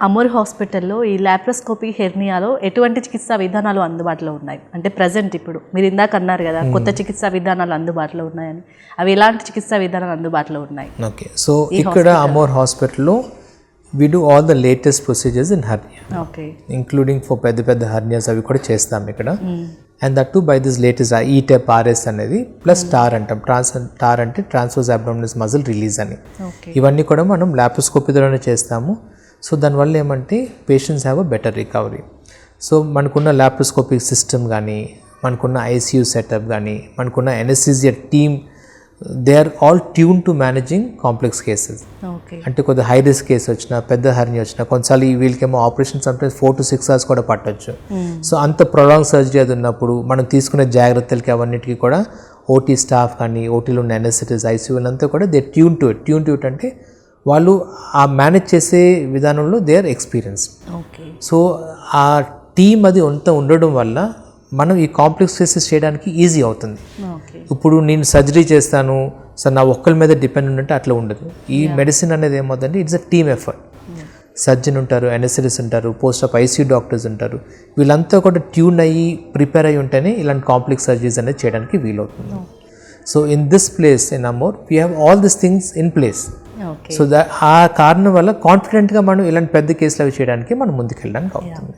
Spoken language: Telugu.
అమోర్ హాస్పిటల్లో ఈ లాప్రోస్కోపీ హెర్నియాలో ఎటువంటి చికిత్సా విధానాలు అందుబాటులో ఉన్నాయి అంటే ప్రజెంట్ ఇప్పుడు మీరు ఇందాక అన్నారు కదా కొత్త చికిత్సా విధానాలు అందుబాటులో ఉన్నాయని, అవి ఎలాంటి చికిత్సా విధానాలు అందుబాటులో ఉన్నాయి? ఓకే, సో ఇక్కడ అమోర్ హాస్పిటల్లో we do all the latest procedures in hernia, okay, including for పెద్ద hernias అవి కూడా చేస్తాం ఇక్కడ. And that too by this latest ETAP RS అనేది ప్లస్ TAR అంటాం. TAR అంటే ట్రాన్స్వర్స్ అబ్డామినల్ మజిల్ రిలీజ్ అని. ఇవన్నీ కూడా మనం లాప్రోస్కోపీ ద్వారానే చేస్తాము. సో దానివల్ల ఏమంటే patients have a better recovery. So మనకున్న లాప్రోస్కోపిక్ సిస్టమ్ కానీ, మనకున్న ICU సెటప్ కానీ, మనకున్న anaesthesia team, they are all tune to managing complex cases. అంటే కొద్దిగా హై రిస్క్ కేసు వచ్చినా, పెద్ద హర్నియా వచ్చినా, కొన్నిసార్లు వీళ్ళకేమో ఆపరేషన్ సమ్టైమ్స్ 4 to 6 hours కూడా పట్టొచ్చు. సో అంత ప్రొలాంగ్ సర్జరీ అది ఉన్నప్పుడు మనం తీసుకునే జాగ్రత్తలకి అవన్నిటికీ కూడా OT స్టాఫ్ కానీ, OTలో ఉన్న ఎనస్థెటిస్ట్, ICU అంతా కూడా దే ట్యూన్ టు ఇట్ అంటే వాళ్ళు ఆ మేనేజ్ చేసే విధానంలో దే ఆర్ ఎక్స్పీరియన్స్. సో ఆ టీమ్ అది అంతా ఉండడం వల్ల మనం ఈ కాంప్లెక్స్ కేసెస్ చేయడానికి ఈజీ అవుతుంది. ఇప్పుడు నేను సర్జరీ చేస్తాను సార్ నా ఒక్కరి మీద డిపెండ్ ఉంటే అట్లా ఉండదు. ఈ మెడిసిన్ అనేది ఏమవుతుందంటే it's a team effort. Surgeon ఉంటారు, ఎనస్థెటిస్ట్ ఉంటారు, పోస్ట్ ఆఫ్ ICU డాక్టర్స్ ఉంటారు, వీళ్ళంతా కూడా ట్యూన్ అయ్యి ప్రిపేర్ అయ్యి ఉంటేనే ఇలాంటి కాంప్లెక్స్ సర్జరీస్ అనేది చేయడానికి వీలవుతుంది. So in this place in Amor we have all this things in place. So ఆ కారణం వల్ల కాన్ఫిడెంట్గా మనం ఇలాంటి పెద్ద కేసులు అవి చేయడానికి మనం ముందుకెళ్ళడానికి అవుతుంది.